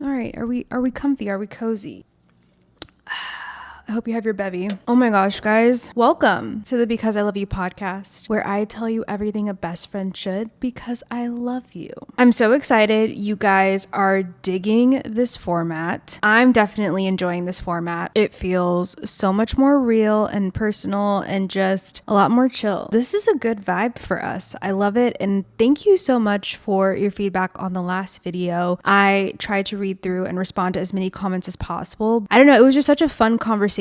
All right, are we comfy? Are we cozy? I hope you have your bevy. Oh my gosh, guys. Welcome to the Because I Love You podcast, where I tell you everything a best friend should because I love you. I'm so excited you guys are digging this format. I'm definitely enjoying this format. It feels so much more real and personal and just a lot more chill. This is a good vibe for us. I love it. And thank you so much for your feedback on the last video. I tried to read through and respond to as many comments as possible. I don't know. It was just such a fun conversation.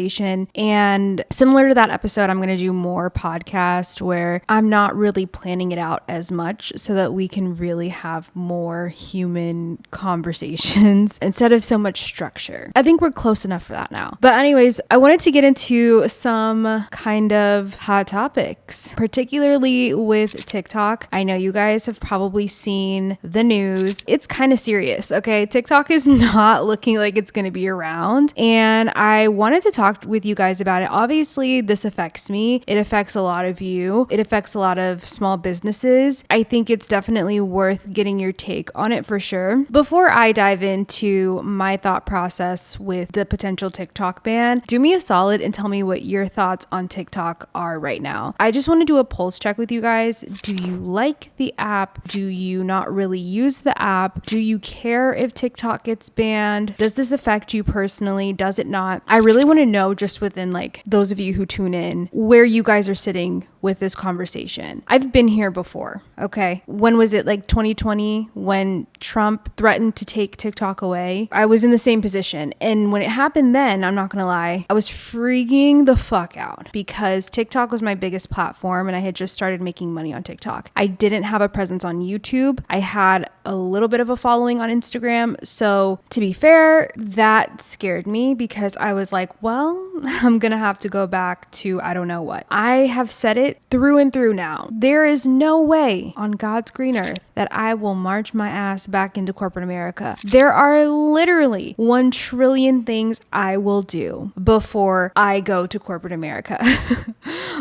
And similar to that episode, I'm going to do more podcast where I'm not really planning it out as much so that we can really have more human conversations instead of so much structure. I think we're close enough for that now. But anyways, I wanted to get into some kind of hot topics, particularly with TikTok. I know you guys have probably seen the news. It's kind of serious, okay? TikTok is not looking like it's going to be around. And I wanted to talk with you guys about it. Obviously, this affects me. It affects a lot of you. It affects a lot of small businesses. I think it's definitely worth getting your take on it for sure. Before I dive into my thought process with the potential TikTok ban, do me a solid and tell me what your thoughts on TikTok are right now. I just want to do a pulse check with you guys. Do you like the app? Do you not really use the app? Do you care if TikTok gets banned? Does this affect you personally? Does it not? I really want to know just within like those of you who tune in where you guys are sitting with this conversation. I've been here before, okay? When was it, like 2020 when Trump threatened to take TikTok away? I was in the same position. And when it happened then, I'm not gonna lie, I was freaking the fuck out because TikTok was my biggest platform and I had just started making money on TikTok. I didn't have a presence on YouTube. I had a little bit of a following on Instagram. So to be fair, that scared me because I was like, well, I'm gonna have to go back to I don't know what. I have said it through and through now. There is no way on God's green earth that I will march my ass back into corporate America. There are literally 1 trillion things I will do before I go to corporate America.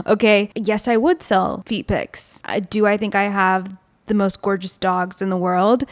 Okay, yes, I would sell feet pics. Do I think I have the most gorgeous dogs in the world?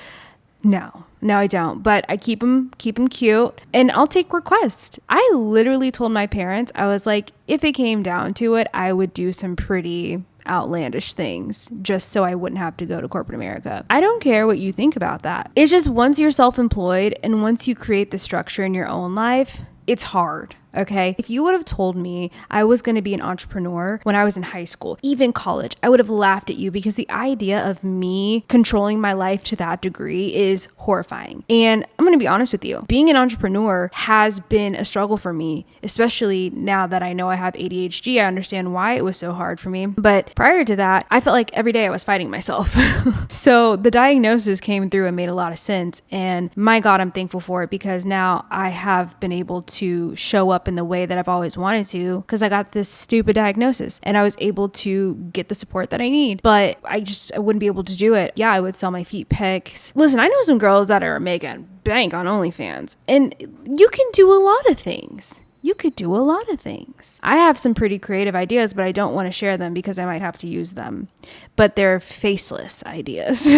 No, I don't. But I keep them cute and I'll take requests. I literally told my parents, I was like, if it came down to it, I would do some pretty outlandish things just so I wouldn't have to go to corporate America. I don't care what you think about that. It's just once you're self-employed and once you create the structure in your own life, it's hard. Okay. If you would have told me I was going to be an entrepreneur when I was in high school, even college, I would have laughed at you because the idea of me controlling my life to that degree is horrifying. And I'm going to be honest with you. Being an entrepreneur has been a struggle for me, especially now that I know I have ADHD. I understand why it was so hard for me. But prior to that, I felt like every day I was fighting myself. So the diagnosis came through and made a lot of sense. And my God, I'm thankful for it because now I have been able to show up in the way that I've always wanted to because I got this stupid diagnosis and I was able to get the support that I need. But I wouldn't be able to do it. Yeah, I would sell my feet pics. Listen, I know some girls that are making bank on OnlyFans and you can do a lot of things. You could do a lot of things. I have some pretty creative ideas, but I don't want to share them because I might have to use them. But they're faceless ideas.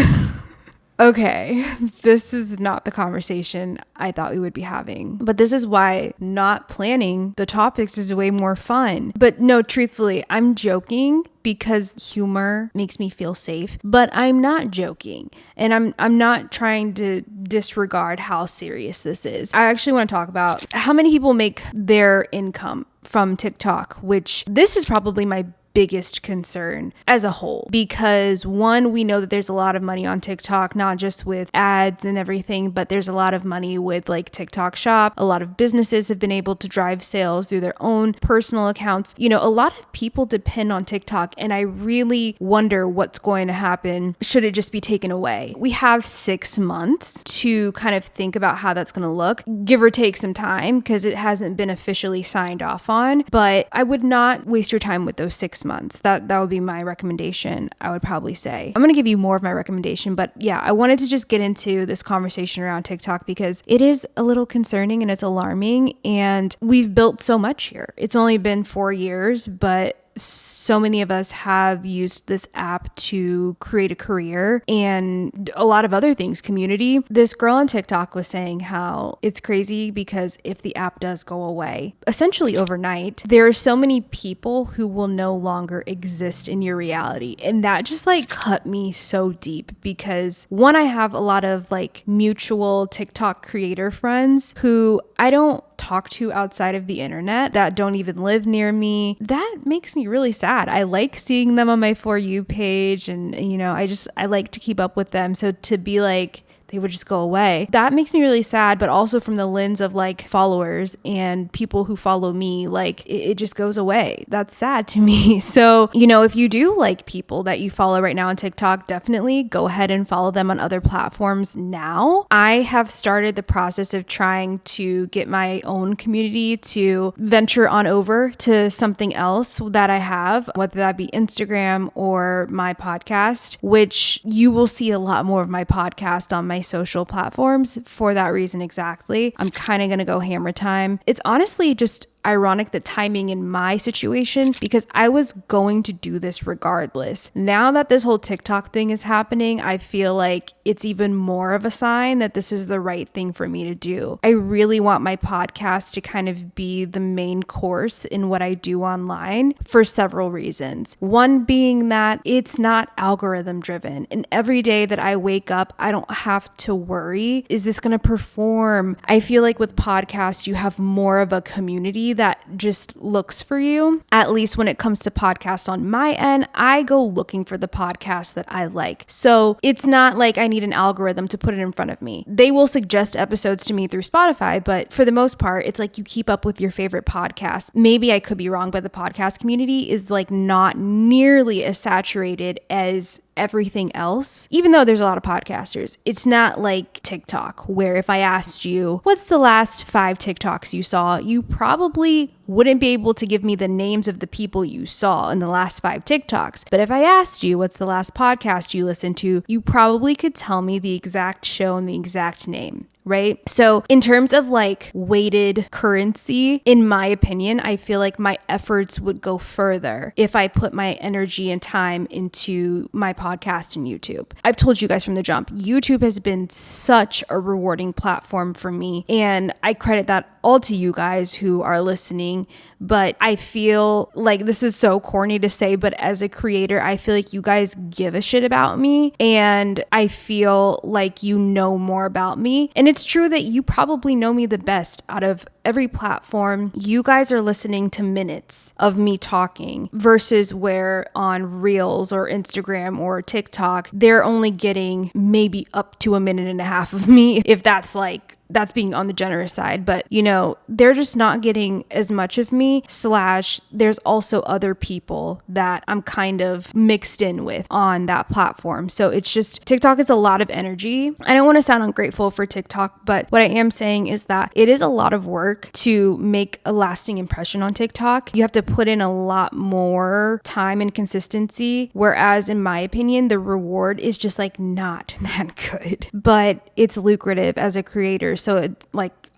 Okay, this is not the conversation I thought we would be having, but this is why not planning the topics is way more fun. But no, truthfully, I'm joking because humor makes me feel safe, but I'm not joking. And I'm not trying to disregard how serious this is. I actually want to talk about how many people make their income from TikTok, which this is probably my biggest concern as a whole because one, we know that there's a lot of money on TikTok, not just with ads and everything, but there's a lot of money with like TikTok Shop. A lot of businesses have been able to drive sales through their own personal accounts. You know, a lot of people depend on TikTok and I really wonder what's going to happen should it just be taken away. We have 6 months to kind of think about how that's going to look, give or take some time because it hasn't been officially signed off on, but I would not waste your time with those 6 months. That would be my recommendation, I would probably say. I'm going to give you more of my recommendation, but yeah, I wanted to just get into this conversation around TikTok because it is a little concerning and it's alarming and we've built so much here. It's only been 4 years, but so many of us have used this app to create a career and a lot of other things, community. This girl on TikTok was saying how it's crazy because if the app does go away, essentially overnight, there are so many people who will no longer exist in your reality. And that just like cut me so deep because one, I have a lot of like mutual TikTok creator friends who I don't talk to outside of the internet that don't even live near me. That makes me really sad. I like seeing them on my For You page and, you know, I like to keep up with them. So to be like, they would just go away. That makes me really sad, but also from the lens of like followers and people who follow me, like it just goes away. That's sad to me. So, you know, if you do like people that you follow right now on TikTok, definitely go ahead and follow them on other platforms now. I have started the process of trying to get my own community to venture on over to something else that I have, whether that be Instagram or my podcast, which you will see a lot more of my podcast on my social platforms for that reason exactly. I'm kind of going to go hammer time. It's honestly just ironic the timing in my situation because I was going to do this regardless. Now that this whole TikTok thing is happening, I feel like it's even more of a sign that this is the right thing for me to do. I really want my podcast to kind of be the main course in what I do online for several reasons. One being that it's not algorithm driven. And every day that I wake up, I don't have to worry, is this going to perform? I feel like with podcasts, you have more of a community that just looks for you. At least when it comes to podcasts on my end, I go looking for the podcasts that I like. So it's not like I need an algorithm to put it in front of me. They will suggest episodes to me through Spotify, but for the most part, it's like you keep up with your favorite podcasts. Maybe I could be wrong, but the podcast community is like not nearly as saturated as everything else. Even though there's a lot of podcasters, it's not like TikTok where if I asked you, what's the last 5 TikToks you saw? You probably wouldn't be able to give me the names of the people you saw in the last 5 TikToks. But if I asked you, what's the last podcast you listened to? You probably could tell me the exact show and the exact name, right? So in terms of like weighted currency, in my opinion, I feel like my efforts would go further if I put my energy and time into my podcast and YouTube. I've told you guys from the jump, YouTube has been such a rewarding platform for me. And I credit that all to you guys who are listening. But I feel like this is so corny to say, but as a creator, I feel like you guys give a shit about me. And I feel like you know more about me. And it's true that you probably know me the best out of every platform. You guys are listening to minutes of me talking versus where on Reels or Instagram or TikTok, they're only getting maybe up to 1.5 minutes of me, if that's being on the generous side. But, you know, they're just not getting as much of me, / there's also other people that I'm kind of mixed in with on that platform. So it's just, TikTok is a lot of energy. I don't want to sound ungrateful for TikTok, but what I am saying is that it is a lot of work to make a lasting impression on TikTok. You have to put in a lot more time and consistency, whereas in my opinion, the reward is just like not that good, but it's lucrative as a creator. So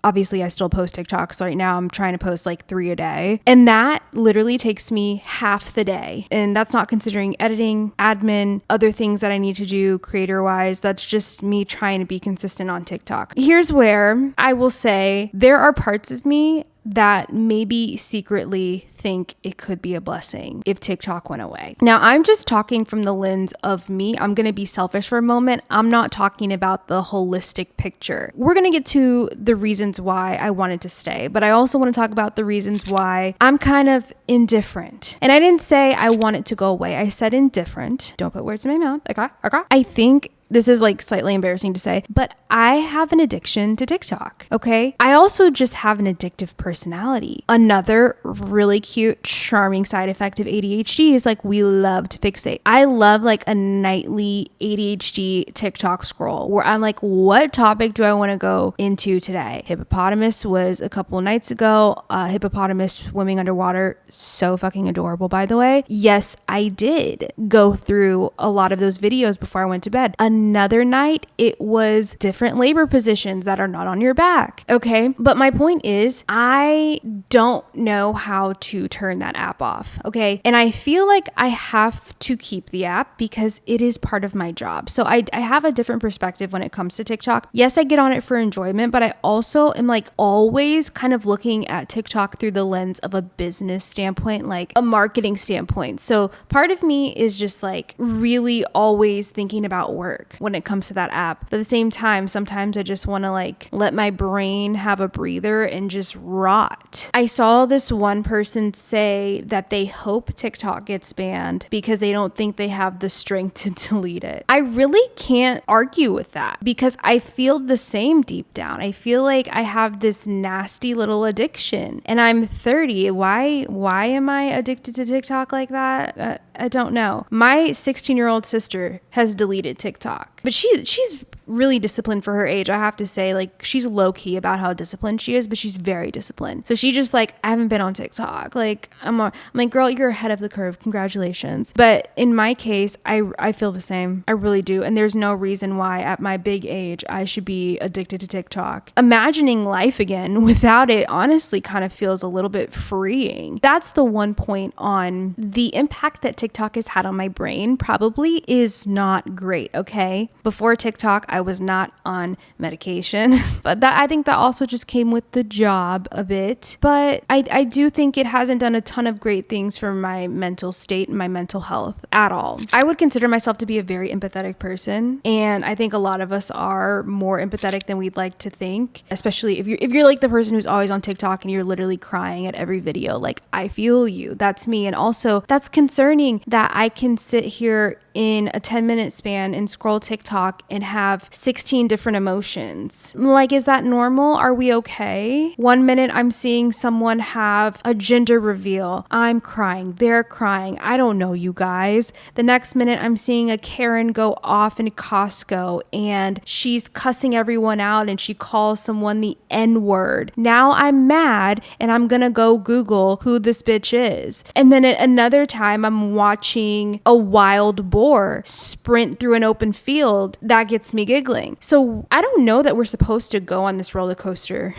obviously I still post TikToks. Right now I'm trying to post like 3 a day. And that literally takes me half the day. And that's not considering editing, admin, other things that I need to do creator wise. That's just me trying to be consistent on TikTok. Here's where I will say there are parts of me that maybe secretly think it could be a blessing if TikTok went away. Now, I'm just talking from the lens of me. I'm going to be selfish for a moment. I'm not talking about the holistic picture. We're going to get to the reasons why I wanted to stay, but I also want to talk about the reasons why I'm kind of indifferent. And I didn't say I want it to go away. I said indifferent. Don't put words in my mouth. Okay. I think this is like slightly embarrassing to say, but I have an addiction to TikTok, okay? I also just have an addictive personality. Another really cute, charming side effect of ADHD is like we love to fixate. I love like a nightly ADHD TikTok scroll where I'm like, what topic do I want to go into today? Hippopotamus was a couple of nights ago. Hippopotamus swimming underwater. So fucking adorable, by the way. Yes, I did go through a lot of those videos before I went to bed. Another night, it was different labor positions that are not on your back. Okay. But my point is, I don't know how to turn that app off. Okay. And I feel like I have to keep the app because it is part of my job. So I have a different perspective when it comes to TikTok. Yes, I get on it for enjoyment, but I also am like always kind of looking at TikTok through the lens of a business standpoint, like a marketing standpoint. So part of me is just like really always thinking about work when it comes to that app. But at the same time, sometimes I just want to like let my brain have a breather and just rot. I saw this one person say that they hope TikTok gets banned because they don't think they have the strength to delete it. I really can't argue with that because I feel the same deep down. I feel like I have this nasty little addiction and I'm 30. Why am I addicted to TikTok like that? I don't know. My 16-year-old sister has deleted TikTok, but she's really disciplined for her age. I have to say, like, she's low key about how disciplined she is, but she's very disciplined. So she just like, I haven't been on TikTok. Like, I'm like, girl, you're ahead of the curve. Congratulations. But in my case, I feel the same. I really do. And there's no reason why at my big age, I should be addicted to TikTok. Imagining life again without it honestly kind of feels a little bit freeing. That's the one point on the impact that TikTok has had on my brain probably is not great. Okay. Before TikTok, I was not on medication, but I think that also just came with the job a bit. But I do think it hasn't done a ton of great things for my mental state and my mental health at all. I would consider myself to be a very empathetic person. And I think a lot of us are more empathetic than we'd like to think, especially if you're like the person who's always on TikTok and you're literally crying at every video. Like, I feel you. That's me. And also that's concerning that I can sit here in a 10-minute span and scroll TikTok and have 16 different emotions. Like, is that normal? Are we okay? One minute I'm seeing someone have a gender reveal. I'm crying. They're crying. I don't know, you guys. The next minute I'm seeing a Karen go off in Costco and she's cussing everyone out and she calls someone the N-word. Now I'm mad and I'm gonna go Google who this bitch is. And then at another time I'm watching a wild boar sprint through an open field. That gets me giggling. So I don't know that we're supposed to go on this roller coaster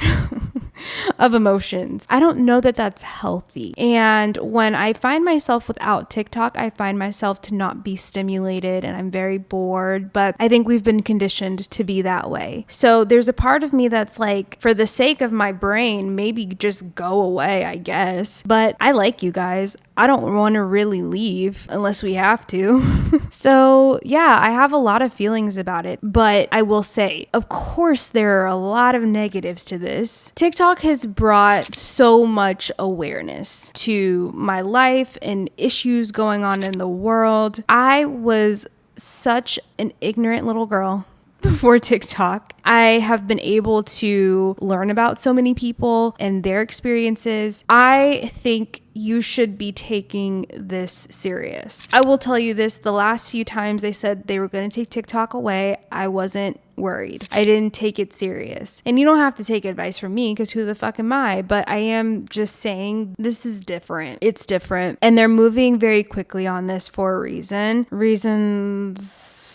of emotions. I don't know that that's healthy. And when I find myself without TikTok, I find myself to not be stimulated and I'm very bored, but I think we've been conditioned to be that way. So there's a part of me that's like, for the sake of my brain, maybe just go away, I guess. But I like you guys. I don't want to really leave unless we have to. So yeah, I have a lot of feelings about it, but I will say, of course, there are a lot of negatives to this. TikTok has brought so much awareness to my life and issues going on in the world. I was such an ignorant little girl before TikTok. I have been able to learn about so many people and their experiences. I think you should be taking this serious. I will tell you this, the last few times they said they were going to take TikTok away, I wasn't worried. I didn't take it serious. And you don't have to take advice from me because who the fuck am I? But I am just saying this is different. It's different. And they're moving very quickly on this for a reason. Reasons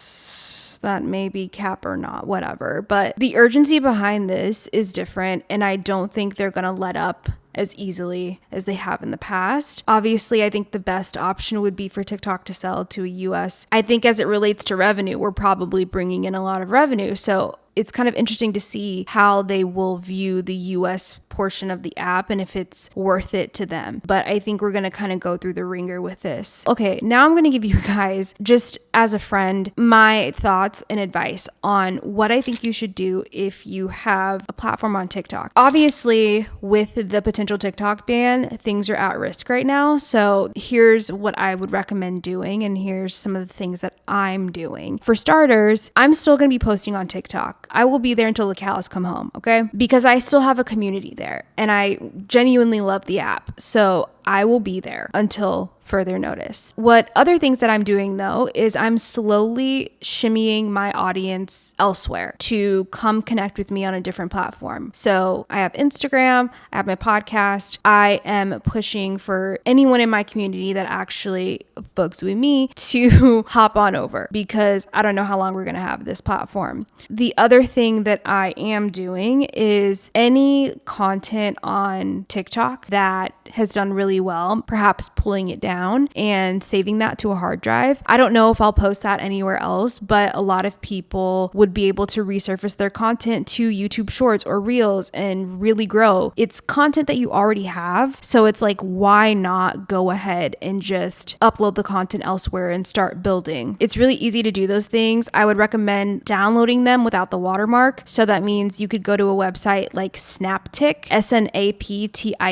that may be cap or not, whatever. But the urgency behind this is different. And I don't think they're going to let up as easily as they have in the past. Obviously, I think the best option would be for TikTok to sell to a US. I think as it relates to revenue, we're probably bringing in a lot of revenue. So it's kind of interesting to see how they will view the US portion of the app and if it's worth it to them. But I think we're going to kind of go through the ringer with this. Okay, now I'm going to give you guys, just as a friend, my thoughts and advice on what I think you should do if you have a platform on TikTok. Obviously, with the potential TikTok ban, things are at risk right now. So here's what I would recommend doing, and here's some of the things that I'm doing. For starters, I'm still going to be posting on TikTok. I will be there until the cows come home, okay? Because I still have a community there and I genuinely love the app. So I will be there until further notice. What other things that I'm doing though is I'm slowly shimmying my audience elsewhere to come connect with me on a different platform. So I have Instagram, I have my podcast. I am pushing for anyone in my community that actually folks with me to hop on over, because I don't know how long we're going to have this platform. The other thing that I am doing is any content on TikTok that has done really well, perhaps pulling it down and saving that to a hard drive. I don't know if I'll post that anywhere else, but a lot of people would be able to resurface their content to YouTube Shorts or Reels and really grow. It's content that you already have. So it's like, why not go ahead and just upload the content elsewhere and start building? It's really easy to do those things. I would recommend downloading them without the watermark. So that means you could go to a website like Snaptik, snaptik.com.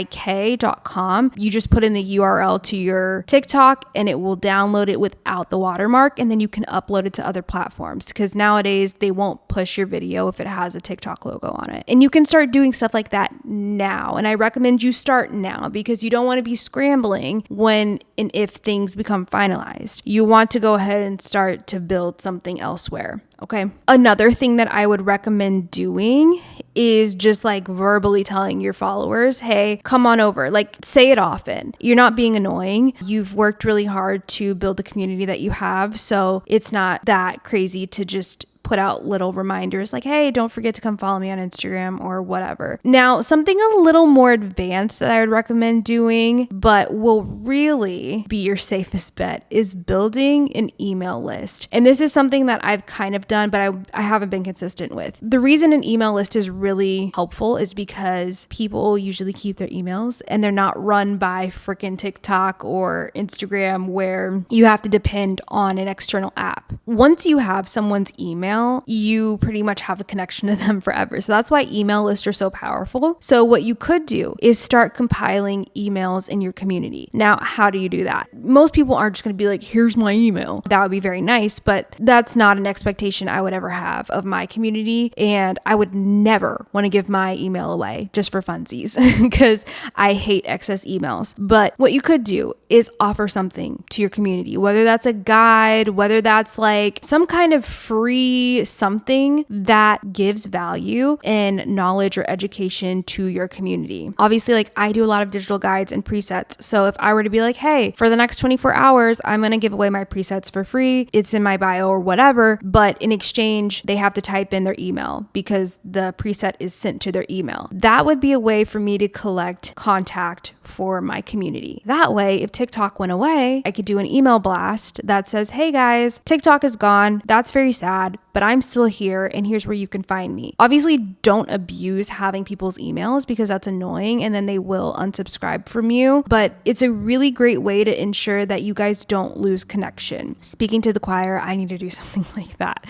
You just put in the URL to your TikTok and it will download it without the watermark, and then you can upload it to other platforms, because nowadays they won't push your video if it has a TikTok logo on it. And you can start doing stuff like that now. And I recommend you start now, because you don't want to be scrambling when and if things become finalized. You want to go ahead and start to build something elsewhere. Okay. Another thing that I would recommend doing is just like verbally telling your followers, hey, come on over. Like, say it often. You're not being annoying. You've worked really hard to build the community that you have. So it's not that crazy to just put out little reminders like, hey, don't forget to come follow me on Instagram or whatever. Now, something a little more advanced that I would recommend doing, but will really be your safest bet, is building an email list. And this is something that I've kind of done, but I haven't been consistent with. The reason an email list is really helpful is because people usually keep their emails and they're not run by freaking TikTok or Instagram where you have to depend on an external app. Once you have someone's email, you pretty much have a connection to them forever. So that's why email lists are so powerful. So what you could do is start compiling emails in your community. Now, how do you do that? Most people aren't just going to be like, here's my email. That would be very nice, but that's not an expectation I would ever have of my community. And I would never want to give my email away just for funsies, because I hate excess emails. But what you could do is offer something to your community, whether that's a guide, whether that's like some kind of free something that gives value and knowledge or education to your community. Obviously, like I do a lot of digital guides and presets. So if I were to be like, hey, for the next 24 hours, I'm going to give away my presets for free. It's in my bio or whatever. But in exchange, they have to type in their email because the preset is sent to their email. That would be a way for me to collect contact for my community. That way, if TikTok went away, I could do an email blast that says, hey guys, TikTok is gone. That's very sad, but I'm still here and here's where you can find me. Obviously, don't abuse having people's emails because that's annoying and then they will unsubscribe from you, but it's a really great way to ensure that you guys don't lose connection. Speaking to the choir, I need to do something like that.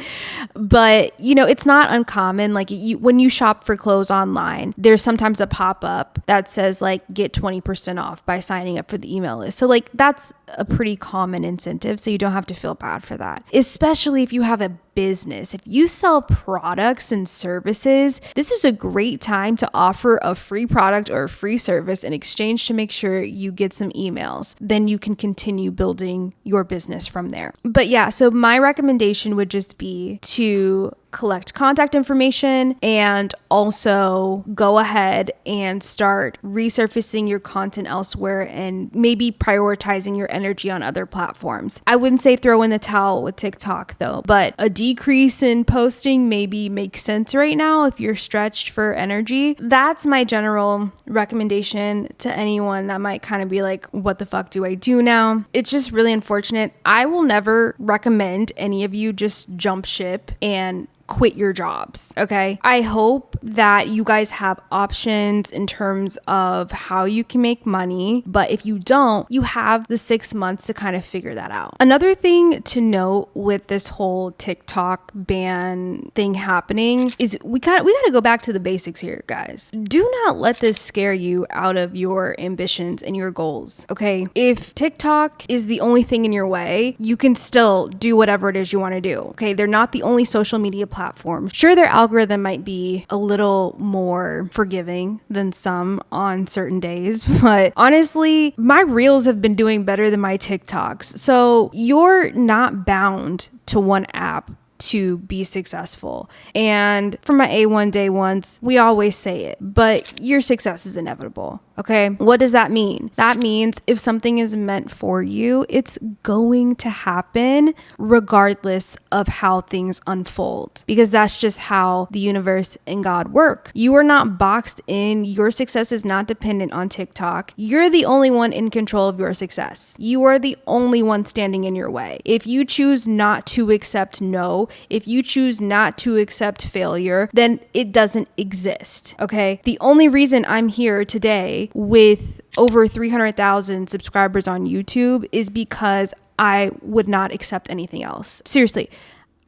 But, you know, it's not uncommon. Like when you shop for clothes online, there's sometimes a pop-up that says like get 20% off by signing up for the email list. So like that's a pretty common incentive. So you don't have to feel bad for that, especially if you have a business. If you sell products and services, this is a great time to offer a free product or a free service in exchange to make sure you get some emails. Then you can continue building your business from there. But yeah, so my recommendation would just be to collect contact information and also go ahead and start resurfacing your content elsewhere and maybe prioritizing your energy on other platforms. I wouldn't say throw in the towel with TikTok though, but a decrease in posting maybe makes sense right now if you're stretched for energy. That's my general recommendation to anyone that might kind of be like, what the fuck do I do now? It's just really unfortunate. I will never recommend any of you just jump ship and quit your jobs. Okay. I hope that you guys have options in terms of how you can make money. But if you don't, you have the 6 months to kind of figure that out. Another thing to note with this whole TikTok ban thing happening is we got to go back to the basics here, guys. Do not let this scare you out of your ambitions and your goals. Okay. If TikTok is the only thing in your way, you can still do whatever it is you want to do. Okay. They're not the only social media platforms. Sure, their algorithm might be a little more forgiving than some on certain days, but honestly, my reels have been doing better than my TikToks. So you're not bound to one app to be successful. And for my A1 day ones, we always say it, but your success is inevitable. Okay. What does that mean? That means if something is meant for you, it's going to happen regardless of how things unfold, because that's just how the universe and God work. You are not boxed in. Your success is not dependent on TikTok. You're the only one in control of your success. You are the only one standing in your way. If you choose not to accept no, if you choose not to accept failure, then it doesn't exist. Okay. The only reason I'm here today with over 300,000 subscribers on YouTube is because I would not accept anything else. Seriously,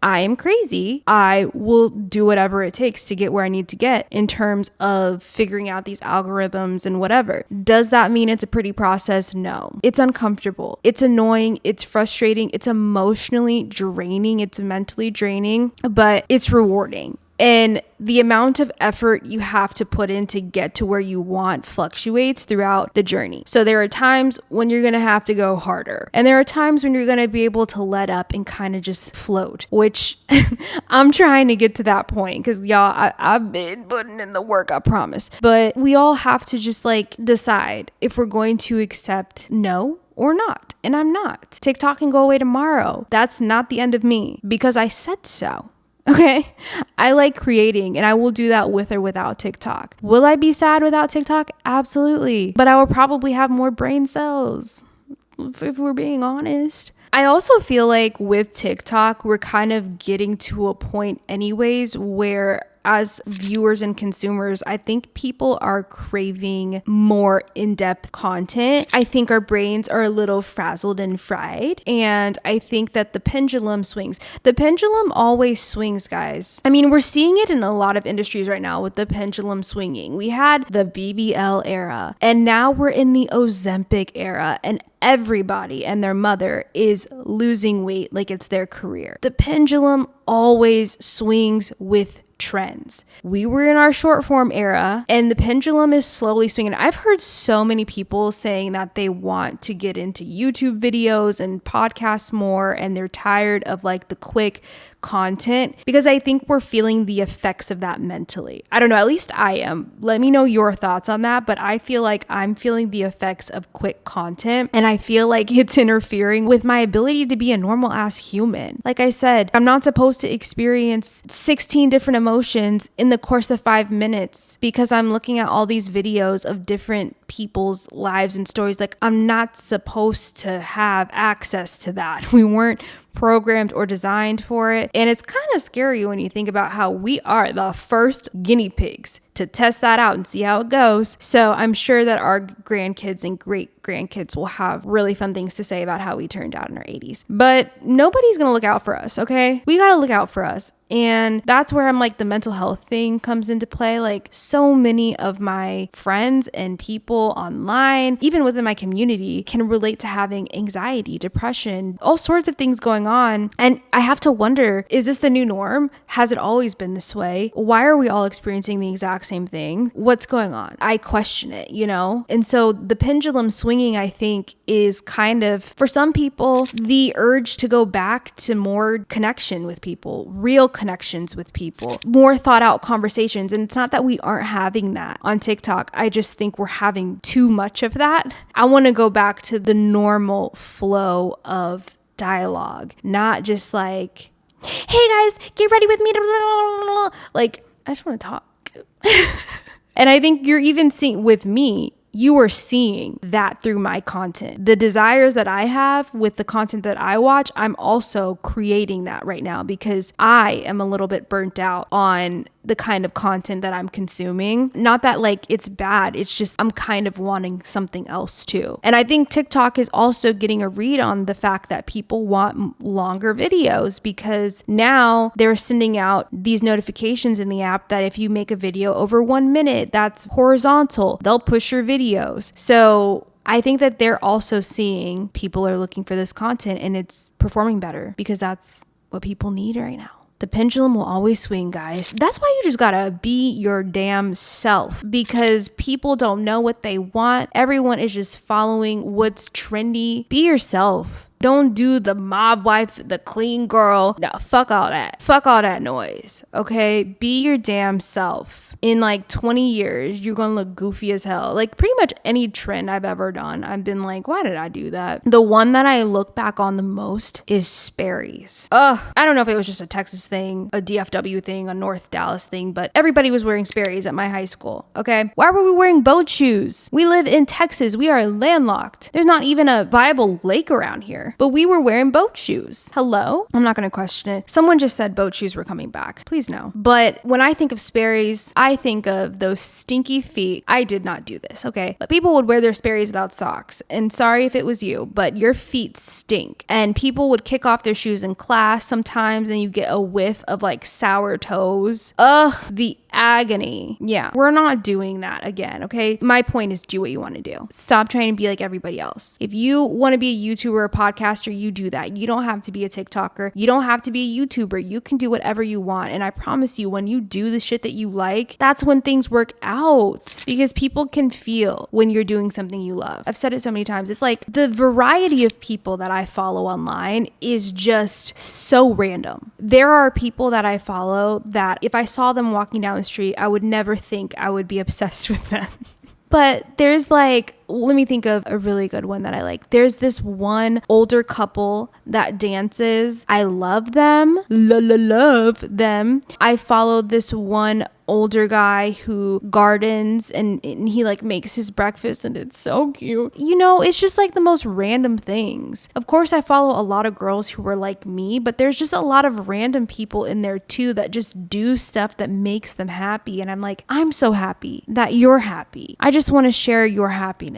I am crazy. I will do whatever it takes to get where I need to get in terms of figuring out these algorithms and whatever. Does that mean it's a pretty process? No. It's uncomfortable. It's annoying. It's frustrating. It's emotionally draining. It's mentally draining, but it's rewarding. And the amount of effort you have to put in to get to where you want fluctuates throughout the journey. So there are times when you're going to have to go harder. And there are times when you're going to be able to let up and kind of just float, which I'm trying to get to that point because y'all, I've been putting in the work, I promise. But we all have to just decide if we're going to accept no or not. And I'm not. TikTok can go away tomorrow. That's not the end of me because I said so. Okay. I like creating and I will do that with or without TikTok. Will I be sad without TikTok? Absolutely. But I will probably have more brain cells if we're being honest. I also feel like with TikTok, we're kind of getting to a point anyways where as viewers and consumers, I think people are craving more in-depth content. I think our brains are a little frazzled and fried. And I think that the pendulum swings. The pendulum always swings, guys. I mean, we're seeing it in a lot of industries right now with the pendulum swinging. We had the BBL era, and now we're in the Ozempic era, and everybody and their mother is losing weight like it's their career. The pendulum always swings with trends. We were in our short form era and the pendulum is slowly swinging. I've heard so many people saying that they want to get into YouTube videos and podcasts more and they're tired of the quick content because I think we're feeling the effects of that mentally. I don't know, at least I am. Let me know your thoughts on that, but I feel like I'm feeling the effects of quick content and I feel like it's interfering with my ability to be a normal ass human. Like I said, I'm not supposed to experience 16 different emotions in the course of 5 minutes because I'm looking at all these videos of different people's lives and stories. I'm not supposed to have access to that. We weren't programmed or designed for it. And it's kind of scary when you think about how we are the first guinea pigs to test that out and see how it goes. So I'm sure that our grandkids and great grandkids will have really fun things to say about how we turned out in our 80s. But nobody's going to look out for us, okay? We got to look out for us. And that's where I'm the mental health thing comes into play. So many of my friends and people online, even within my community, can relate to having anxiety, depression, all sorts of things going on. And I have to wonder, is this the new norm? Has it always been this way? Why are we all experiencing the exact same thing? What's going on? I question it, And so the pendulum swinging, I think, is kind of, for some people, the urge to go back to more connection with people, real connections with people, more thought out conversations. And it's not that we aren't having that on TikTok. I just think we're having too much of that. I want to go back to the normal flow of dialogue, not just hey guys, get ready with me. I just want to talk. And I think you're even seeing with me, you are seeing that through my content. The desires that I have with the content that I watch, I'm also creating that right now because I am a little bit burnt out on the kind of content that I'm consuming. Not that it's bad, it's just I'm kind of wanting something else too. And I think TikTok is also getting a read on the fact that people want longer videos because now they're sending out these notifications in the app that if you make a video over 1 minute, that's horizontal, they'll push your videos. So I think that they're also seeing people are looking for this content and it's performing better because that's what people need right now. The pendulum will always swing, guys. That's why you just gotta be your damn self, because people don't know what they want. Everyone is just following what's trendy. Be yourself. Don't do the mob wife, the clean girl. No, fuck all that. Fuck all that noise, okay? Be your damn self. In like 20 years, you're gonna look goofy as hell. Like pretty much any trend I've ever done, I've been like, why did I do that? The one that I look back on the most is Sperry's. I don't know if it was just a Texas thing, a DFW thing, a North Dallas thing, but everybody was wearing Sperry's at my high school, okay? Why were we wearing boat shoes? We live in Texas. We are landlocked. There's not even a viable lake around here, but we were wearing boat shoes. Hello? I'm not gonna question it. Someone just said boat shoes were coming back. Please no. But when I think of Sperry's, I think of those stinky feet. I did not do this, okay? But people would wear their Sperry's without socks. And sorry if it was you, but your feet stink. And people would kick off their shoes in class sometimes, and you get a whiff of like sour toes. Ugh, the agony. Yeah, we're not doing that again, okay? My point is, do what you want to do. Stop trying to be like everybody else. If you want to be a YouTuber or a podcaster, you do that. You don't have to be a TikToker. You don't have to be a YouTuber. You can do whatever you want. And I promise you, when you do the shit that you like, that's when things work out, because people can feel when you're doing something you love. I've said it so many times. It's like the variety of people that I follow online is just so random. There are people that I follow that if I saw them walking down the street, I would never think I would be obsessed with them. But there's like, let me think of a really good one that I like. There's this one older couple that dances. I love them. Love them. I followed this one older guy who gardens and he like makes his breakfast, and it's so cute. You know, it's just like the most random things. Of course, I follow a lot of girls who are like me, but there's just a lot of random people in there too that just do stuff that makes them happy. And I'm like, I'm so happy that you're happy. I just want to share your happiness.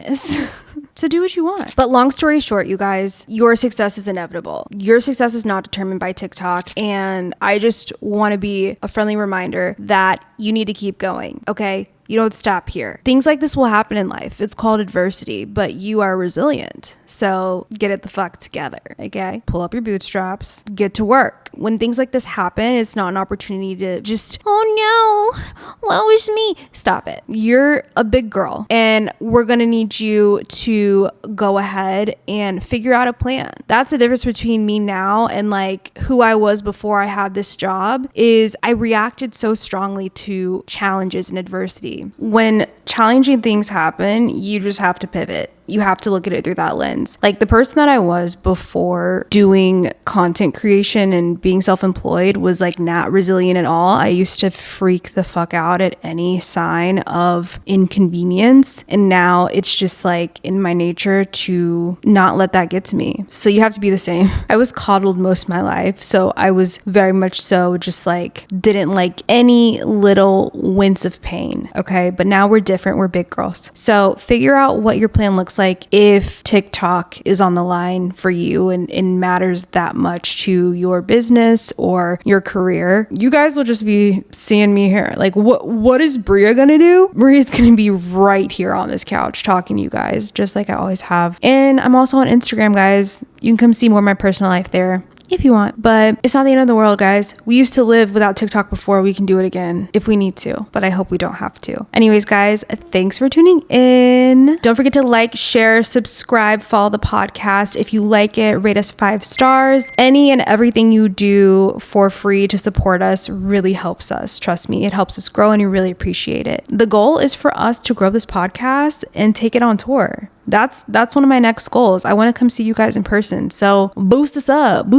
So do what you want. But long story short, you guys, your success is inevitable. Your success is not determined by TikTok. And I just want to be a friendly reminder that you need to keep going, okay? You don't stop here. Things like this will happen in life. It's called adversity, but you are resilient. So get it the fuck together, okay? Pull up your bootstraps, get to work. When things like this happen, it's not an opportunity to just, oh no, woe is me. Stop it. You're a big girl, and we're gonna need you to go ahead and figure out a plan. That's the difference between me now and like who I was before I had this job, is I reacted so strongly to challenges and adversity. When challenging things happen, you just have to pivot. You have to look at it through that lens. Like the person that I was before doing content creation and being self-employed was like not resilient at all. I used to freak the fuck out at any sign of inconvenience. And now it's just like in my nature to not let that get to me. So you have to be the same. I was coddled most of my life. So I was very much so just like didn't like any little wince of pain. Okay. But now we're different. We're big girls. So figure out what your plan looks like if TikTok is on the line for you and matters that much to your business or your career. You guys will just be seeing me here. Like, what is Bria gonna do? Bria's gonna be right here on this couch talking to you guys, just like I always have. And I'm also on Instagram, guys. You can come see more of my personal life there if you want, but it's not the end of the world, guys. We used to live without TikTok before. We can do it again if we need to, but I hope we don't have to. Anyways, guys, thanks for tuning in. Don't forget to like, share, subscribe, follow the podcast. If you like it, rate us 5 stars. Any and everything you do for free to support us really helps us. Trust me, it helps us grow, and we really appreciate it. The goal is for us to grow this podcast and take it on tour. That's one of my next goals. I want to come see you guys in person. So boost us up.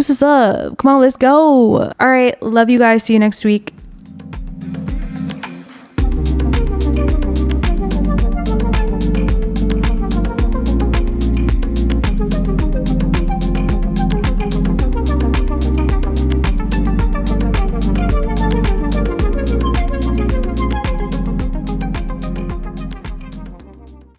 Come on, let's go. All right. Love you guys. See you next week.